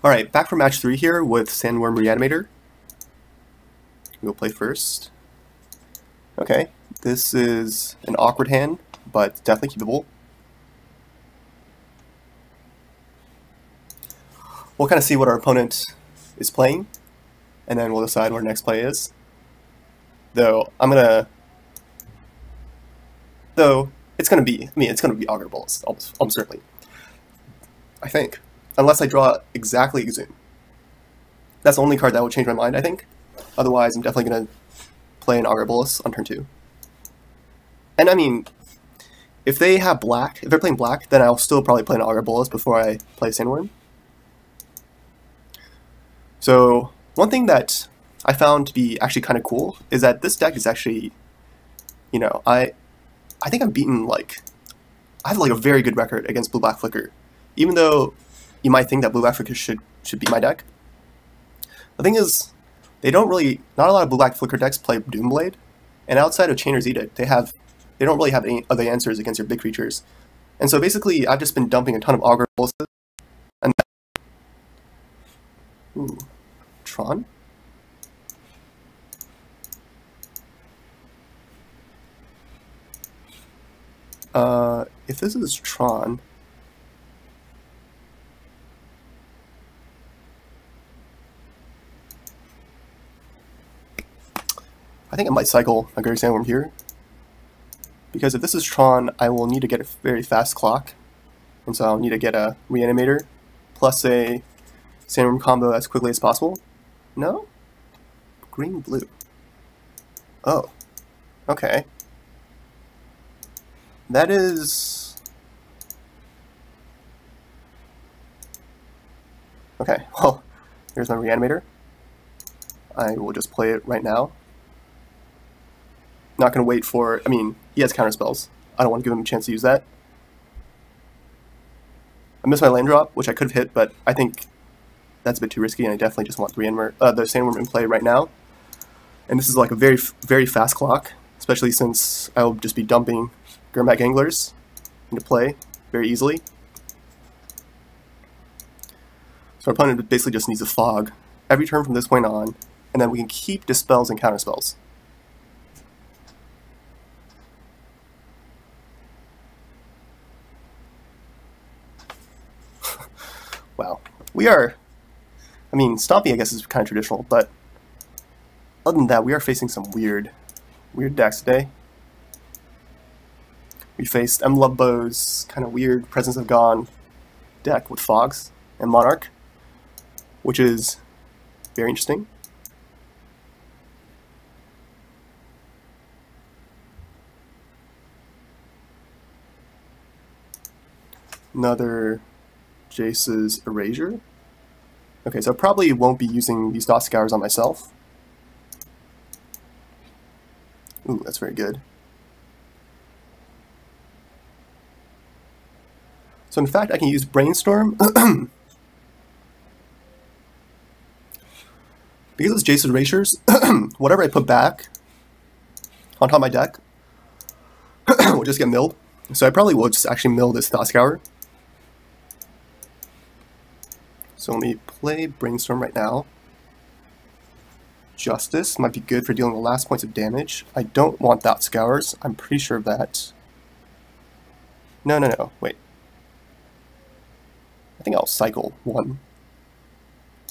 Alright, back for match 3 here with Sandwurm Reanimator. We'll play first. Okay, this is an awkward hand, but definitely keepable. We'll kind of see what our opponent is playing, and then we'll decide what our next play is. Though, it's gonna be Augur Bolus, almost certainly. I think. Unless I draw exactly Exhume. That's the only card that will change my mind, I think. Otherwise, I'm definitely going to play an Augur Bolus on turn 2. And I mean, if they're playing black, then I'll still probably play an Augur Bolus before I play Sandwurm. So, one thing that I found to be actually kind of cool is that this deck is actually, you know, I think I'm beaten, I have a very good record against Blue-Black Flicker. Even though you might think that Blue-Black Flicker should beat my deck. The thing is, not a lot of Blue-Black Flicker decks play Doomblade, and outside of Chainer's Edict, they don't really have any other answers against your big creatures. And so basically, I've just been dumping a ton of Augur Boluses, and ooh, Tron? If this is Tron, I think I might cycle a Greater Sandwurm here, because if this is Tron, I will need to get a very fast clock, and so I'll need to get a Reanimator, plus a Sandwurm combo as quickly as possible. No? Green-blue. Oh. Okay. That is... Okay, well, here's my Reanimator. I will just play it right now. Not going to wait for... I mean, he has counter spells. I don't want to give him a chance to use that. I missed my land drop, which I could have hit, but I think that's a bit too risky, and I definitely just want the Sandwurm in play right now. And this is like a very, very fast clock, especially since I'll just be dumping Gurmag Anglers into play very easily. So our opponent basically just needs a fog every turn from this point on, and then we can keep dispels and counter spells. Wow. I mean, Stomping, I guess, is kind of traditional, but other than that, we are facing some weird decks today. We faced Lubbo's kind of weird Presence of Gone deck with Fogs and Monarch, which is very interesting. Another Jace's Erasure. Okay, so I probably won't be using these Dot Scours on myself. Ooh, that's very good. So in fact, I can use Brainstorm. Because it's Jace's Erasures, whatever I put back on top of my deck will just get milled. So I probably will just actually mill this Thought Scour. So let me play Brainstorm right now. Justice might be good for dealing the last points of damage. I don't want Thought Scours. I'm pretty sure of that. No, wait. I think I'll cycle one.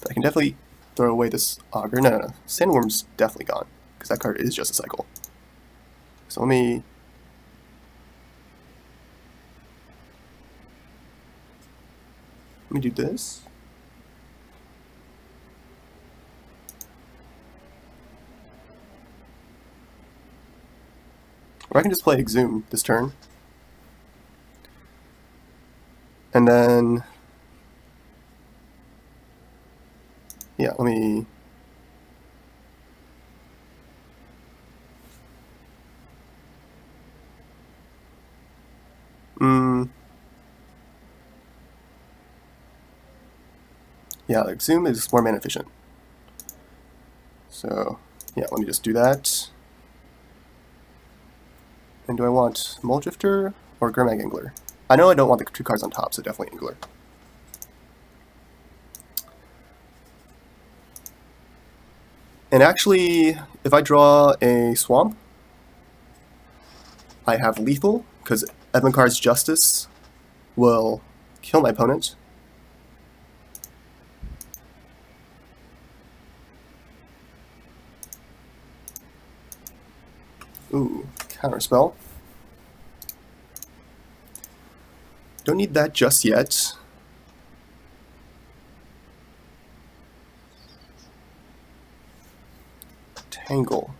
But I can definitely throw away this Augur. No. Sandwurm's definitely gone, because that card is just a cycle. So let me do this. Or I can just play Exhume this turn. And then... yeah, let me... yeah, Exhume is more mana efficient. So, yeah, let me just do that. And do I want Mulldrifter or Gurmag Angler? I know I don't want the two cards on top, so definitely Angler. And actually, if I draw a swamp, I have lethal, because Evankar's Justice will kill my opponent. Ooh, counterspell. Don't need that just yet. Tangle.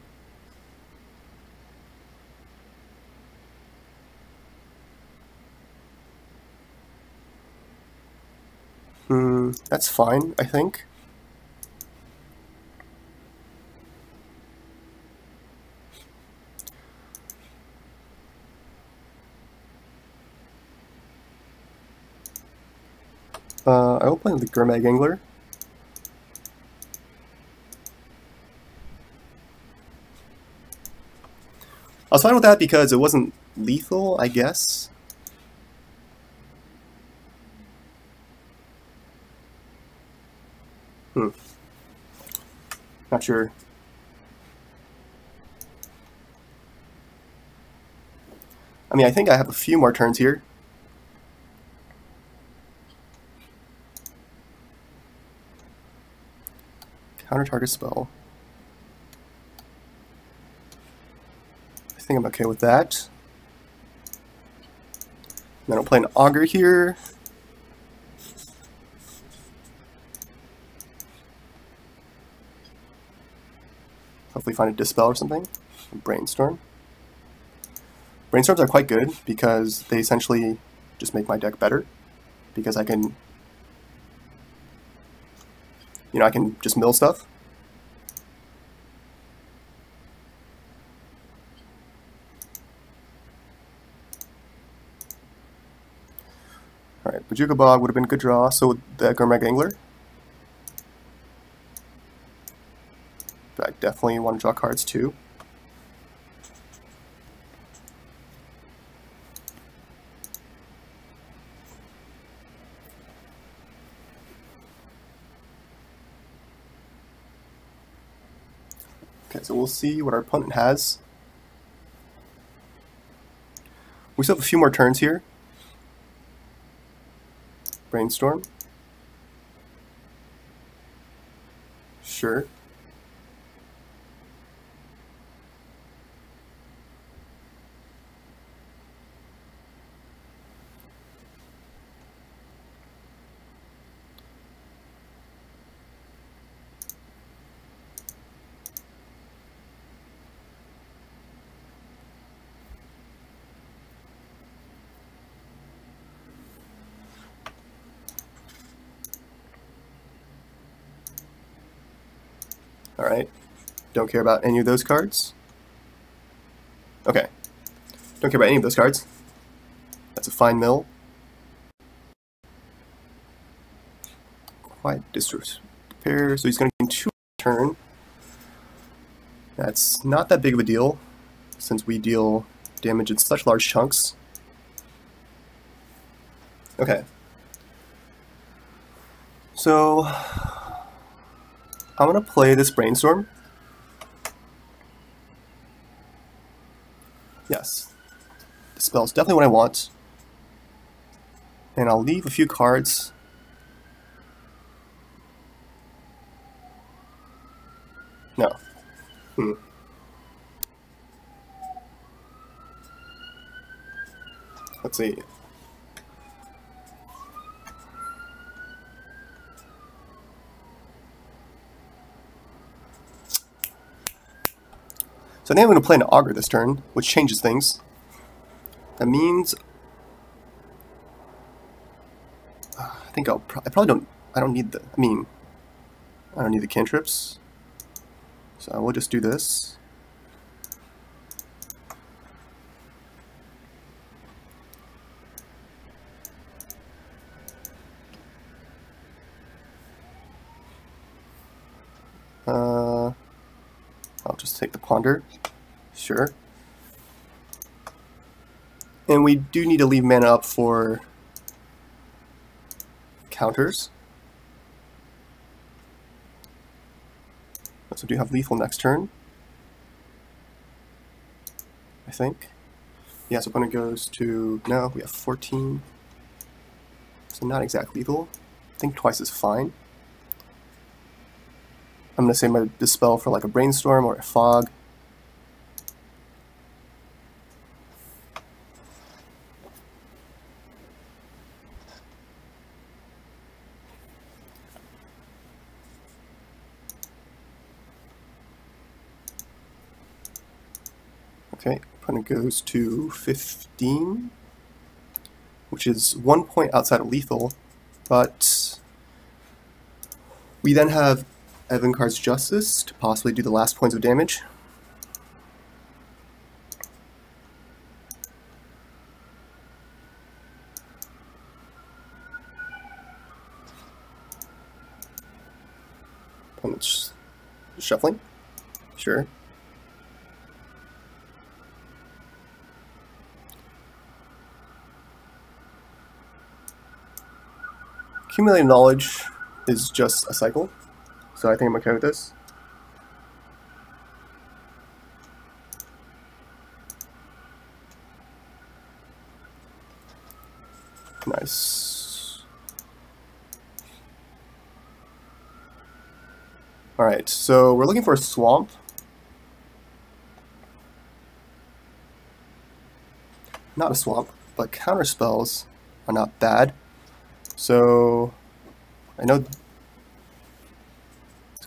That's fine, I think. I will play the Gurmag Angler. I was fine with that because it wasn't lethal, I guess. Not sure. I mean, I think I have a few more turns here. Counter target spell. I think I'm okay with that. Then I'll play an Augur here. Hopefully find a Dispel or something. Brainstorm. Brainstorms are quite good because they essentially just make my deck better. Because I can, I can just mill stuff. Alright, Bajuka Bog would have been a good draw, so would the Gurmag Angler. But I definitely want to draw cards too. Okay, so we'll see what our opponent has. We still have a few more turns here. Brainstorm. Sure. Alright. Don't care about any of those cards. Okay. Don't care about any of those cards. That's a fine mill. Quite disrepair, so he's going to gain 2 turn. That's not that big of a deal, since we deal damage in such large chunks. Okay. So, I'm going to play this Brainstorm. Yes. The spell's definitely what I want. And I'll leave a few cards. No. Let's see. So now I'm going to play an Augur this turn, which changes things. That means I think I probably don't. I don't need the. I don't need the cantrips. So I will just do this. I'll just take the Ponder. Sure. And we do need to leave mana up for counters. So do you have lethal next turn? I think. Yes, opponent goes to... No, we have 14. So not exactly lethal. I think twice is fine. I'm going to save my Dispel for like a Brainstorm or a Fog. Okay, opponent goes to 15, which is 1 point outside of lethal, but we then have Evankard's Justice to possibly do the last points of damage. Opponent's shuffling. Sure. Accumulating knowledge is just a cycle, so I think I'm okay with this. Nice. Alright, so we're looking for a swamp. Not a swamp, but counter spells are not bad. So I know these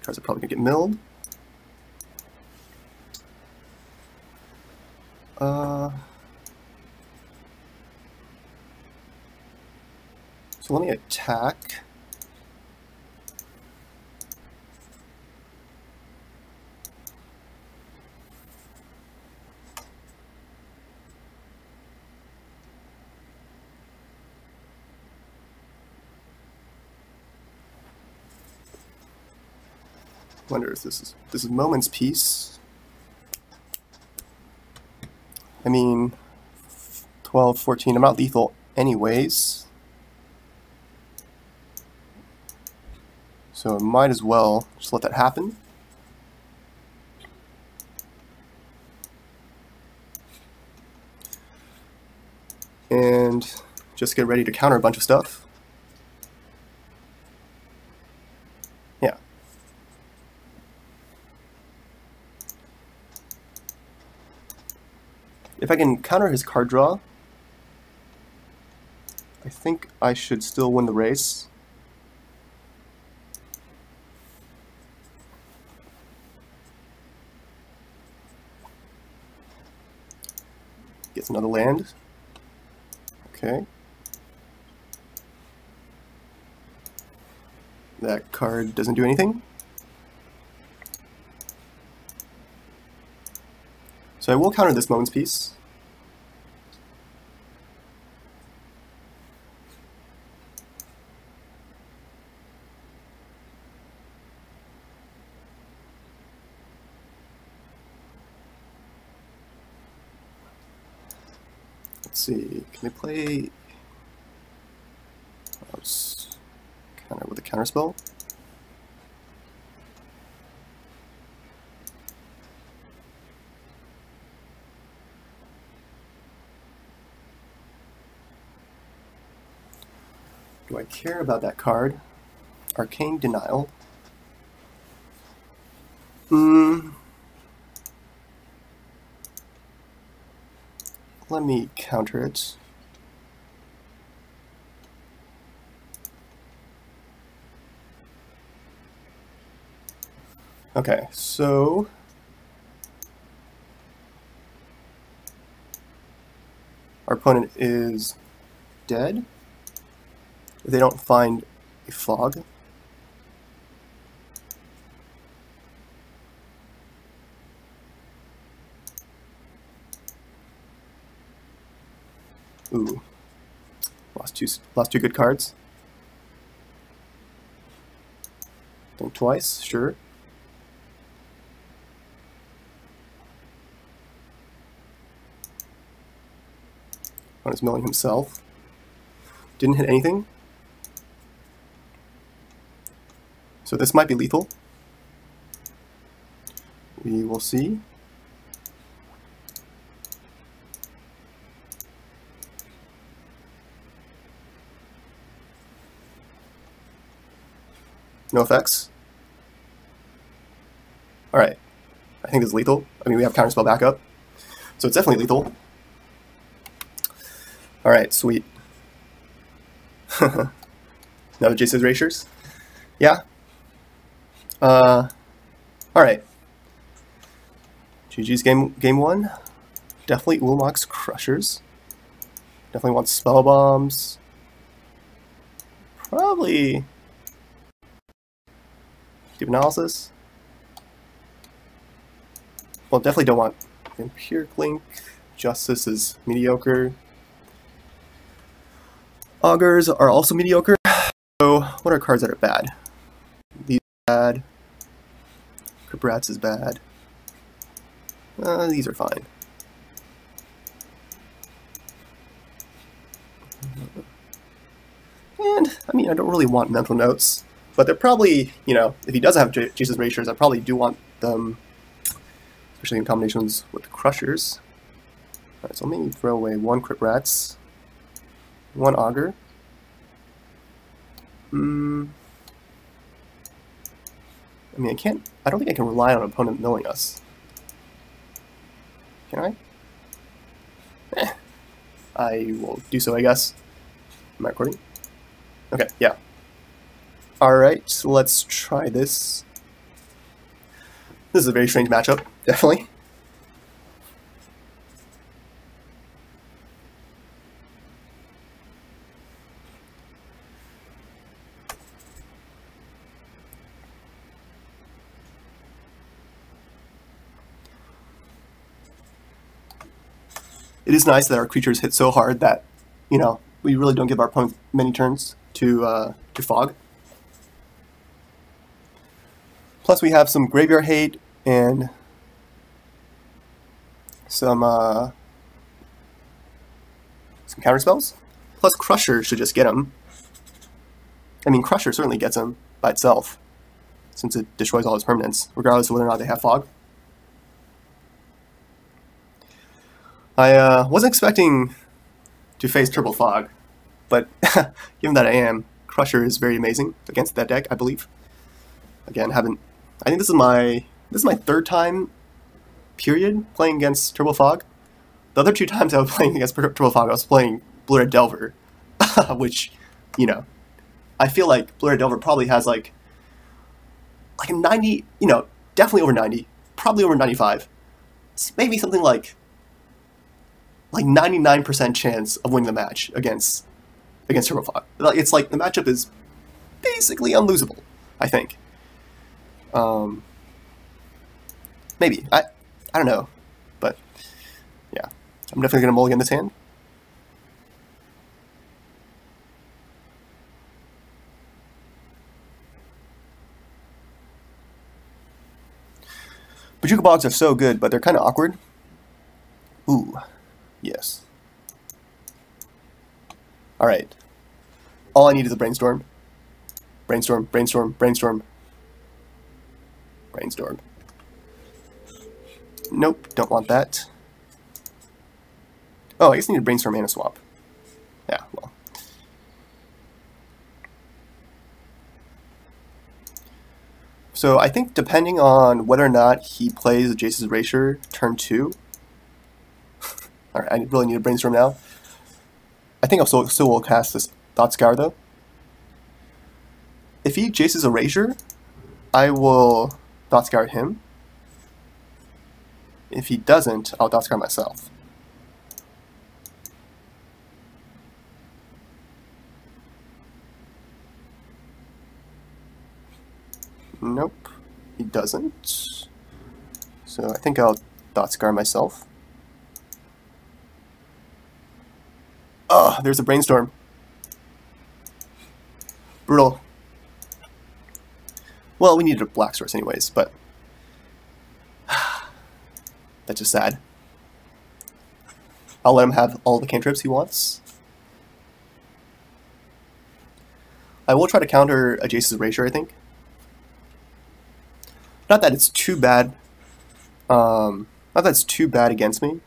cards are probably gonna get milled. So let me attack. Wonder if this is Moment's Peace. I mean, 12, 14. I'm not lethal anyways, so I might as well just let that happen. And just get ready to counter a bunch of stuff. Yeah. If I can counter his card draw, I think I should still win the race. Gets another land. Okay. That card doesn't do anything. So I will counter this Moment's Peace. Let's see, can we play... Let's counter with a counterspell. Do I care about that card? Arcane Denial. Let me counter it. Okay, so our opponent is dead. If they don't find a fog. Ooh, lost two good cards. Think twice, sure. Opponent's milling himself. Didn't hit anything. So this might be lethal. We will see. No effects. Alright. I think it's lethal. I mean, we have counterspell backup. So it's definitely lethal. Alright, sweet. Another Jason's Erasures? Yeah. Alright. GG's game 1. Definitely Ulamog's Crushers. Definitely wants Spell Bombs. Probably Deep Analysis. Well, definitely don't want Empiric Link. Justice is mediocre. Augurs are also mediocre. So, what are cards that are bad? These are bad. Criprats is bad. These are fine. And, I mean, I don't really want Mental Notes. But they're probably, you know, if he doesn't have Jesus Erasures, I probably do want them, especially in combinations with Crushers. Alright, so let me throw away 1 Criprats, 1 Augur. I mean, I don't think I can rely on an opponent knowing us. Can I? I will do so, I guess. Am I recording? Okay, yeah. Alright, so let's try this. This is a very strange matchup, definitely. It is nice that our creatures hit so hard that, you know, we really don't give our opponent many turns to fog. Plus we have some graveyard hate and some counter spells. Plus Crusher should just get him. I mean, Crusher certainly gets him by itself, since it destroys all his permanents, regardless of whether or not they have fog. I wasn't expecting to face Triple Fog, but given that I am, Crusher is very amazing against that deck, I believe. Again, I think this is my 3rd time period playing against Triple Fog. The other 2 times I was playing against Triple Fog, I was playing Blue-Red Delver, which, you know, I feel like Blue-Red Delver probably has like a 90, you know, definitely over 90, probably over 95. It's maybe something like 99% chance of winning the match against Triple Fog. It's like the matchup is basically unlosable, I think. Maybe. I don't know. But yeah. I'm definitely gonna mulligan this hand. Bojuka Bogs are so good, but they're kinda awkward. Ooh. Yes. Alright. All I need is a Brainstorm. Brainstorm, Brainstorm, Brainstorm. Brainstorm. Nope, don't want that. Oh, I guess I need a Brainstorm and a Swap. Yeah, well. So I think depending on whether or not he plays Jace's Erasure turn 2. Alright, I really need a Brainstorm now. I think I'll still will cast this Thought Scour though. If he Jace's Erasure, I will Thought Scour him. If he doesn't, I'll Thought Scour myself. Nope, he doesn't. So I think I'll Thought Scour myself. Oh, there's a Brainstorm. Brutal. Well, we needed a black source anyways, but that's just sad. I'll let him have all the cantrips he wants. I will try to counter a Jace's Erasure, I think. Not that it's too bad, Not that it's too bad against me,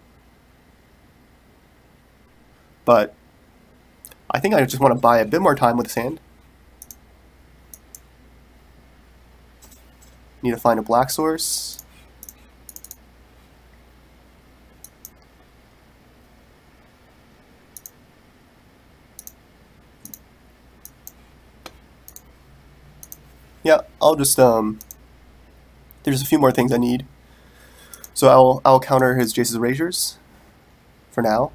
but I think I just want to buy a bit more time with this hand. Need to find a black source. Yeah, I'll just there's a few more things I need. So I'll counter his Jace's Erasures for now.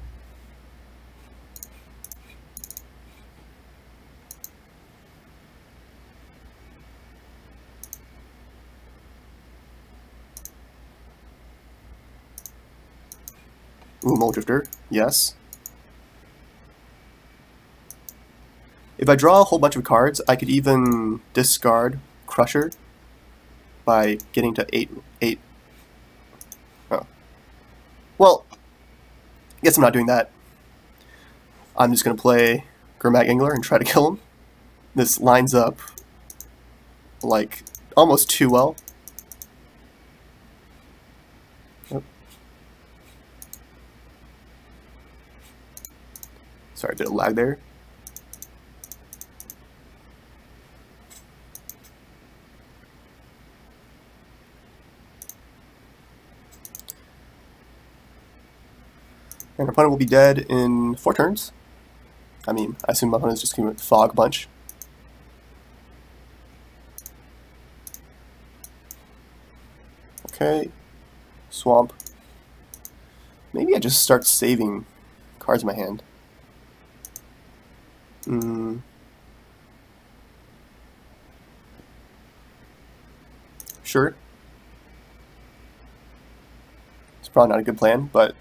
Ooh, Mole Drifter, yes. If I draw a whole bunch of cards, I could even discard Crusher by getting to 8. Oh. Well, I guess I'm not doing that. I'm just going to play Gurmag Angler and try to kill him. This lines up like almost too well. Oh. Sorry, a bit of lag there. And our opponent will be dead in 4 turns. I mean, I assume my opponent's just going to fog a bunch. Okay. Swamp. Maybe I just start saving cards in my hand. Sure. It's probably not a good plan, but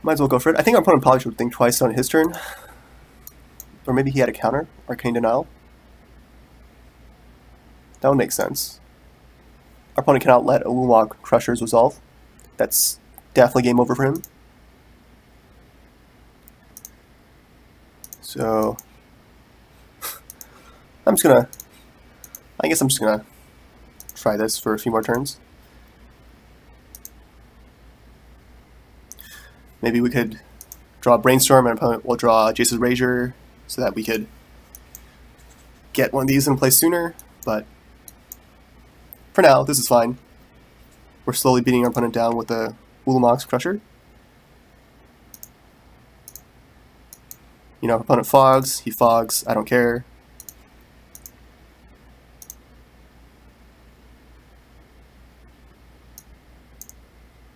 might as well go for it. I think our opponent probably should think twice on his turn. Or maybe he had a counter, Arcane Denial. That would make sense. Our opponent cannot let a Ulamog Crushers resolve. That's definitely game over for him. So I guess I'm just gonna try this for a few more turns. Maybe we could draw Brainstorm and our opponent will draw Jace's Erasure so that we could get one of these in place sooner, but for now, this is fine. We're slowly beating our opponent down with the Ulamog's Crusher. You know, our opponent fogs, he fogs, I don't care.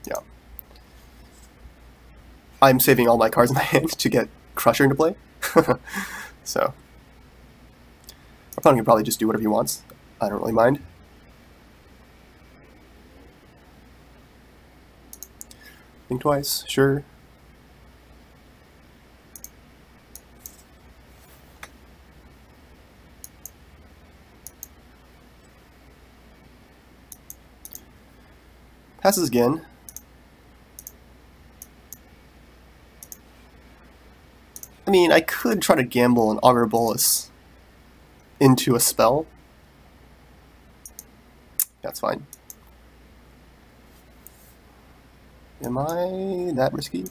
Yeah. I'm saving all my cards in my hand to get Crusher into play. So, our opponent can probably just do whatever he wants. I don't really mind. Think twice, sure. Passes again. I mean, I could try to gamble an Augur Bolus into a spell. That's fine. Am I that risky?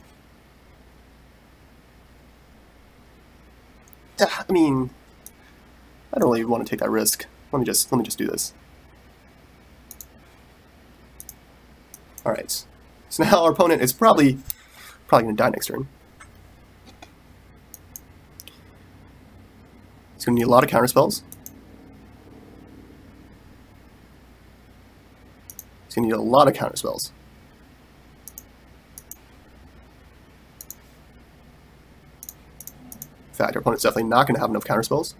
I mean, I don't really want to take that risk. Let me just do this. All right. So now our opponent is probably going to die next turn. He's going to need a lot of counter spells. He's going to need a lot of counter spells. In fact, our opponent's definitely not going to have enough counter spells.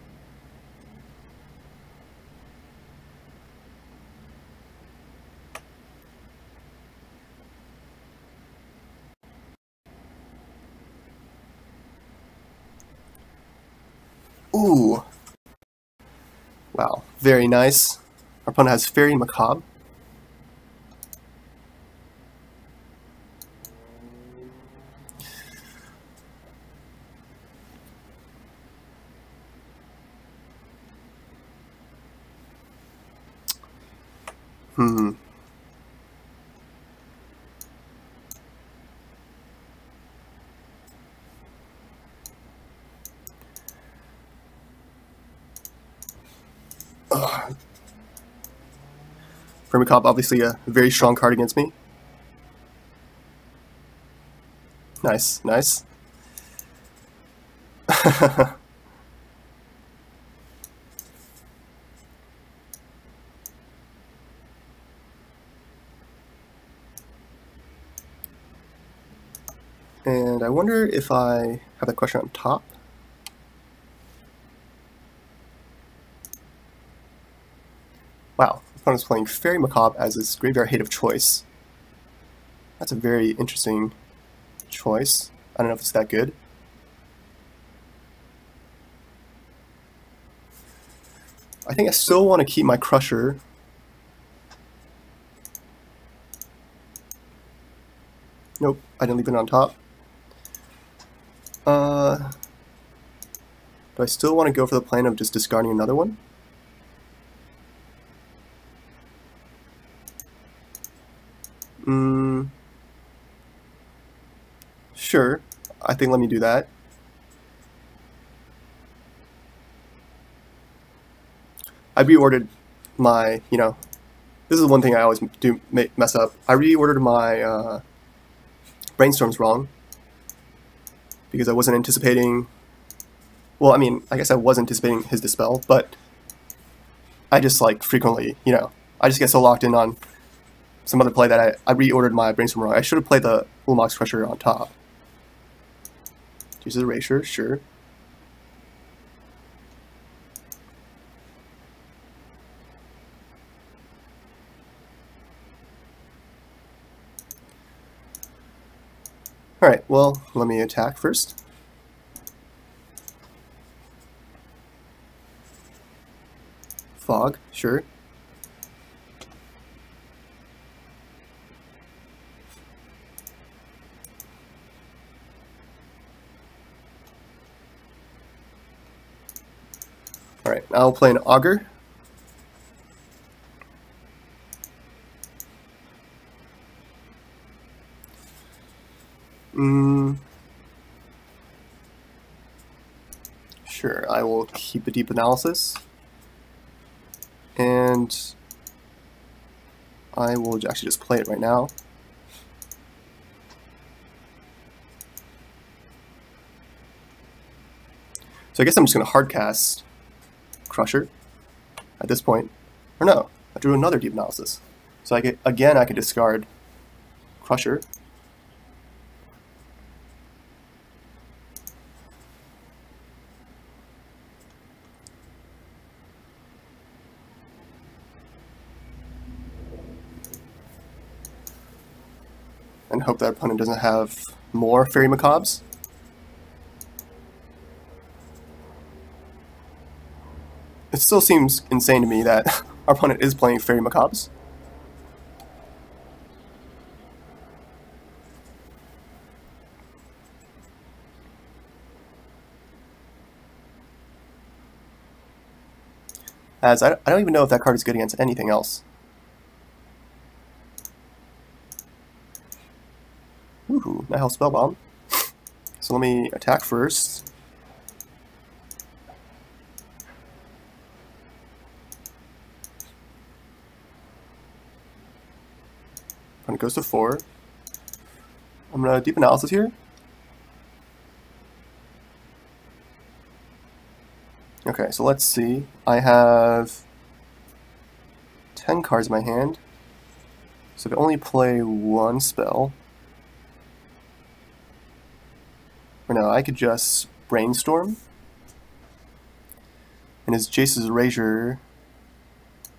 Ooh. Wow, very nice. Our opponent has Fairy Macabre. Hermicop, obviously a very strong card against me. Nice, nice. And I wonder if I have that Crusher on top. Wow, my opponent's playing Fairy Macabre as his graveyard hate of choice. That's a very interesting choice. I don't know if it's that good. I think I still want to keep my Crusher. Nope, I didn't leave it on top. Do I still want to go for the plan of just discarding another one? Sure. I think let me do that. I reordered my, this is one thing I always do mess up. I reordered my brainstorms wrong because I wasn't anticipating, well, I mean, I guess I was anticipating his Dispel, but I just like frequently, I just get so locked in on some other play that I reordered my brainstorm wrong. I should have played the Ulamog's Crusher on top. Uses Erasure, sure. Alright, well, let me attack first. Fog, sure. Alright, I'll play an Augur. Sure, I will keep the Deep Analysis. And I will actually just play it right now. So I guess I'm just going to hardcast Crusher at this point. Or no, I drew another Deep Analysis. So I could discard Crusher. And hope that opponent doesn't have more Fairy Macabres. It still seems insane to me that our opponent is playing Fairy Macabres. As I don't even know if that card is good against anything else. Ooh, Nihil Spellbomb. So let me attack first. Opponent goes to 4. I'm gonna Deep Analysis here. Okay, so let's see. I have 10 cards in my hand. So if I only play one spell, or no, I could just Brainstorm. And his Jace's Erasure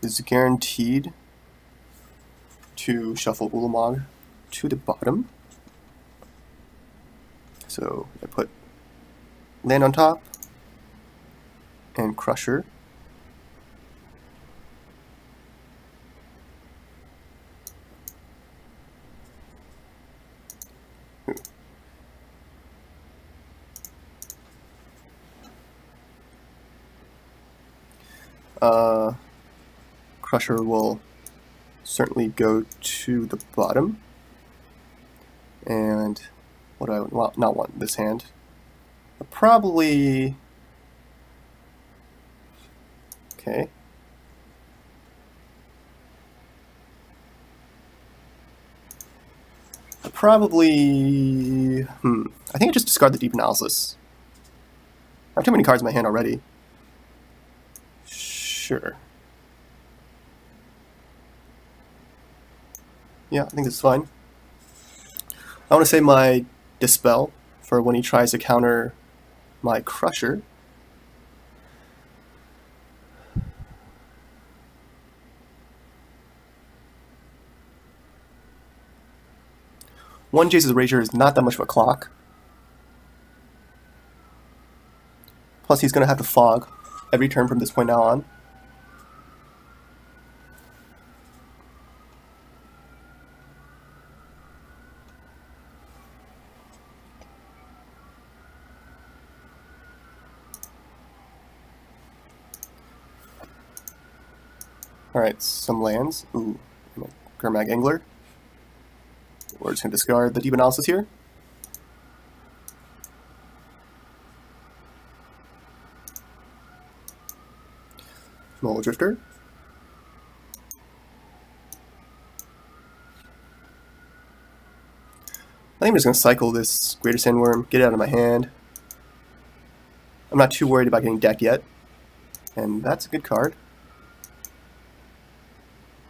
is guaranteed to shuffle Ulamog to the bottom. So I put land on top and Crusher. Crusher will certainly go to the bottom. And what do I not want this hand? Probably. Okay. probably... I think I just discard the Deep Analysis. I have too many cards in my hand already. Sure. Yeah, I think this is fine. I want to save my Dispel for when he tries to counter my Crusher. One Jace's Erasure is not that much of a clock. Plus he's going to have to fog every turn from this point now on. Alright, some lands. Ooh, Gurmag Angler. We're just going to discard the Deep Analysis here. Small Drifter. I think I'm just going to cycle this Greater Sandwurm, get it out of my hand. I'm not too worried about getting decked yet. And that's a good card.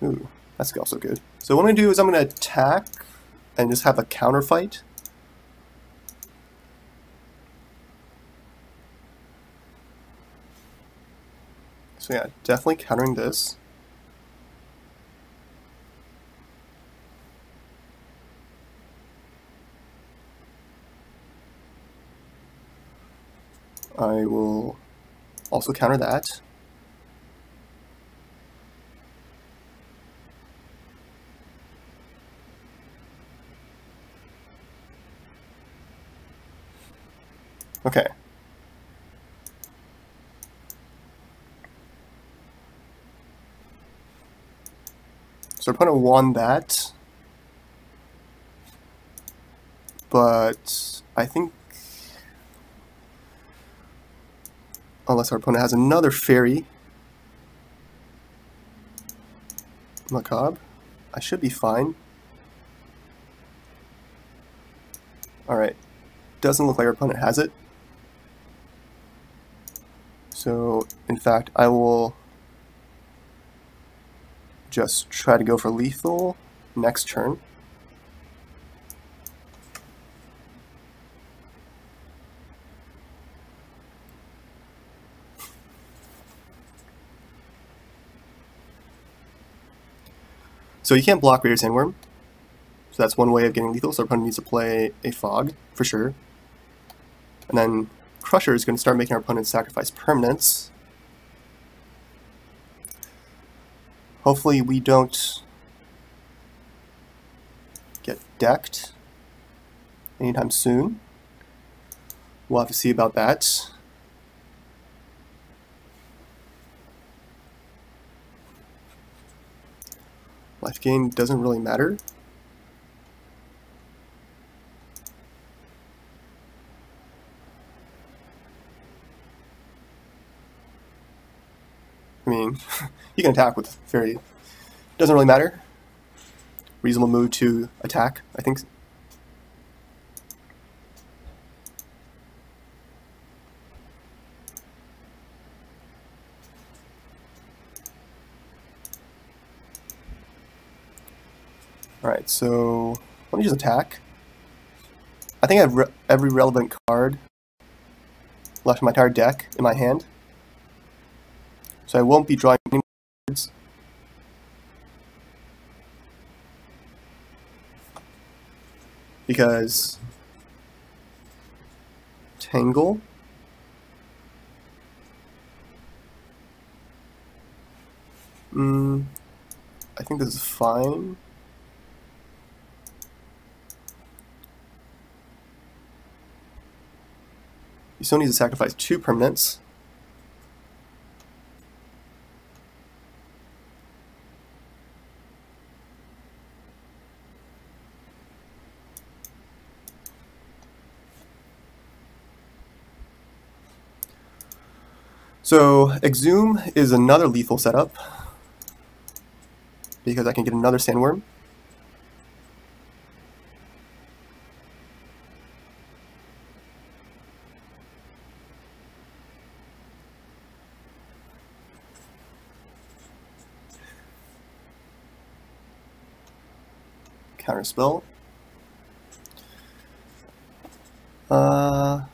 Ooh, that's also good. So what I'm going to do is I'm going to attack and just have a counter fight. So yeah, definitely countering this. I will also counter that. Okay. So our opponent won that, but I think unless our opponent has another fairy, Macabre, I should be fine. Alright, doesn't look like our opponent has it. So, in fact, I will just try to go for lethal next turn. So you can't block Greater Sandwurm. So that's one way of getting lethal, so our opponent needs to play a Fog, for sure. And then Crusher is going to start making our opponent sacrifice permanents. Hopefully we don't get decked anytime soon. We'll have to see about that. Life gain doesn't really matter. I mean, you can attack with Fairy. Doesn't really matter. Reasonable move to attack, I think. Alright, so let me just attack. I think I have every relevant card left in my entire deck in my hand. So I won't be drawing any cards. Because Tangle. I think this is fine. You still need to sacrifice 2 permanents. So Exhume is another lethal setup because I can get another Sandworm. counterspell. Now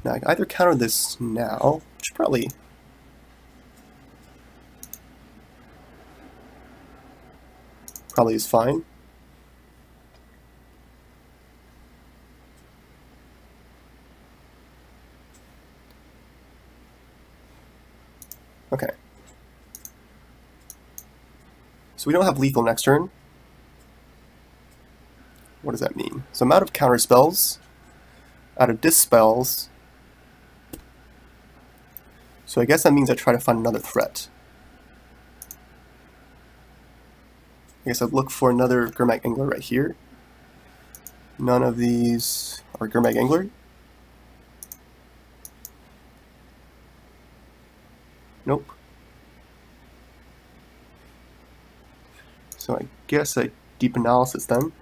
I can either counter this now, which probably is fine. Okay. So we don't have lethal next turn. What does that mean? So I'm out of counter spells, out of dispels. So I guess that means I try to find another threat. I guess I'd look for another Gurmag Angler right here. None of these are Gurmag Angler. Nope. So I guess a deep analysis then.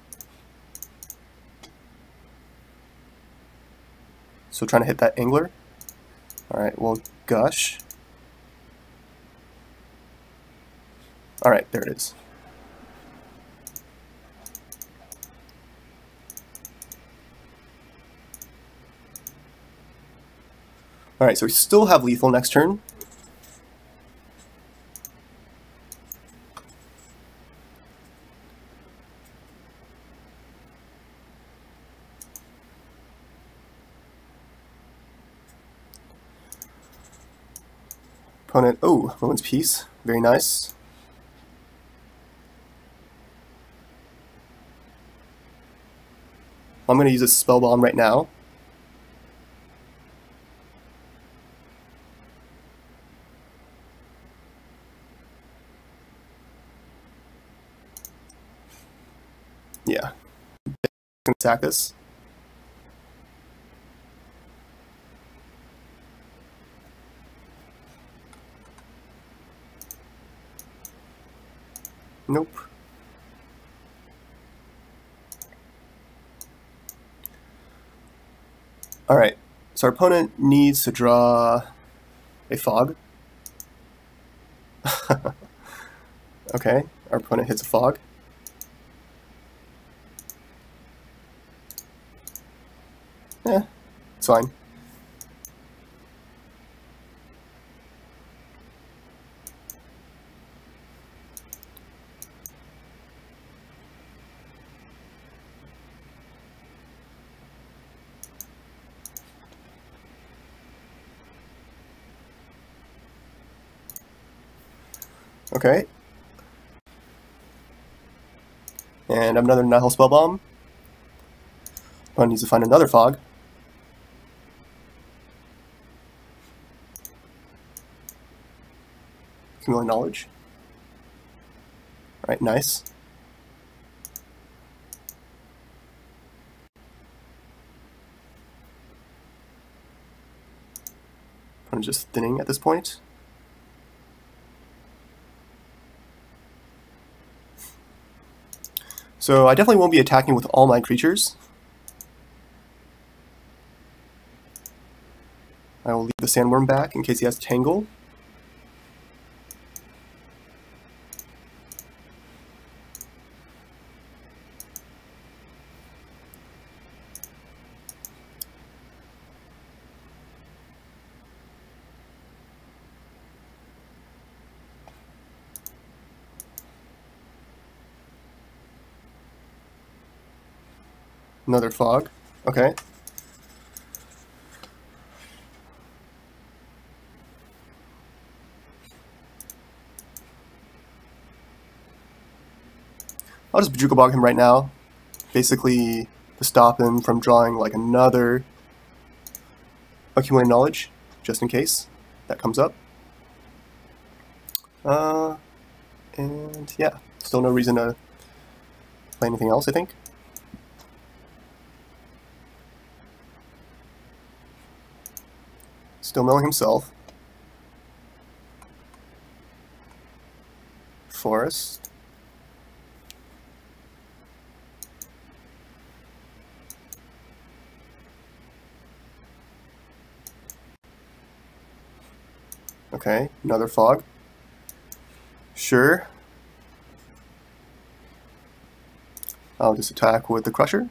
So trying to hit that angler. Alright, well, gush. Alright, there it is. Alright, so we still have lethal next turn. Opponent, oh, Rowan's Peace, very nice. I'm going to use a Spell Bomb right now. Yeah. Can attack this. Nope. Alright, so our opponent needs to draw a fog. Okay, our opponent hits a fog. Eh, it's fine. Okay. And another Nihil Spell Bomb. Opponent needs to find another fog. Accumulate knowledge. Alright, nice. Opponent's just thinning at this point. So I definitely won't be attacking with all my creatures. I will leave the Sandworm back in case he has Tangle. Another fog. Okay. I'll just Bojuka Bog him right now, basically to stop him from drawing like another Accumulated Knowledge, just in case that comes up. And yeah, still no reason to play anything else, I think. Still milling himself. Forest. Okay, another fog. Sure. I'll just attack with the Crusher.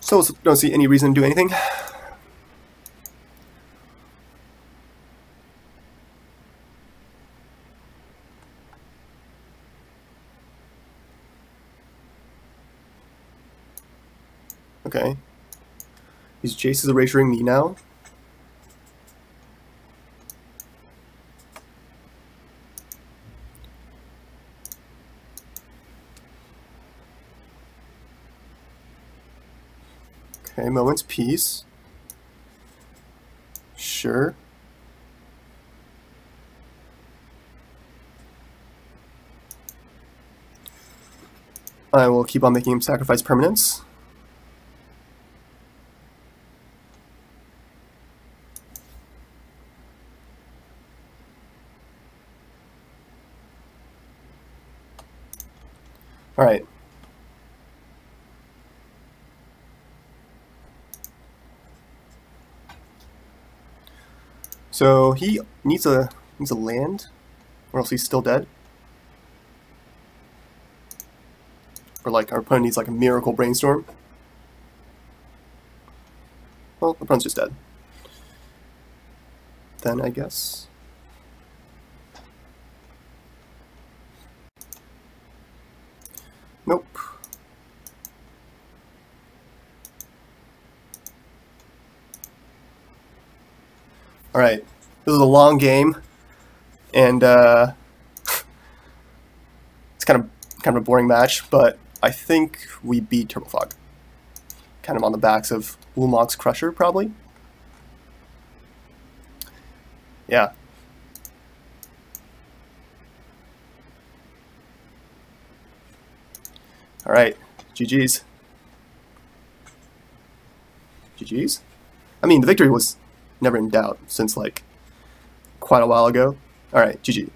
So don't see any reason to do anything. Okay. These Jaces are erasuring me now. Okay, moment's peace. Sure. I will keep on making him sacrifice permanents. Alright. So he needs a land, or else he's still dead. Or like our opponent needs like a miracle brainstorm. Well, the opponent's just dead. Then I guess. Nope. All right, this is a long game, and it's kind of a boring match, but I think we beat Turbofog. Kind of on the backs of Ulmog's Crusher, probably. Yeah. All right, GG's. GG's? I mean, the victory was never in doubt since like quite a while ago. All right, GG.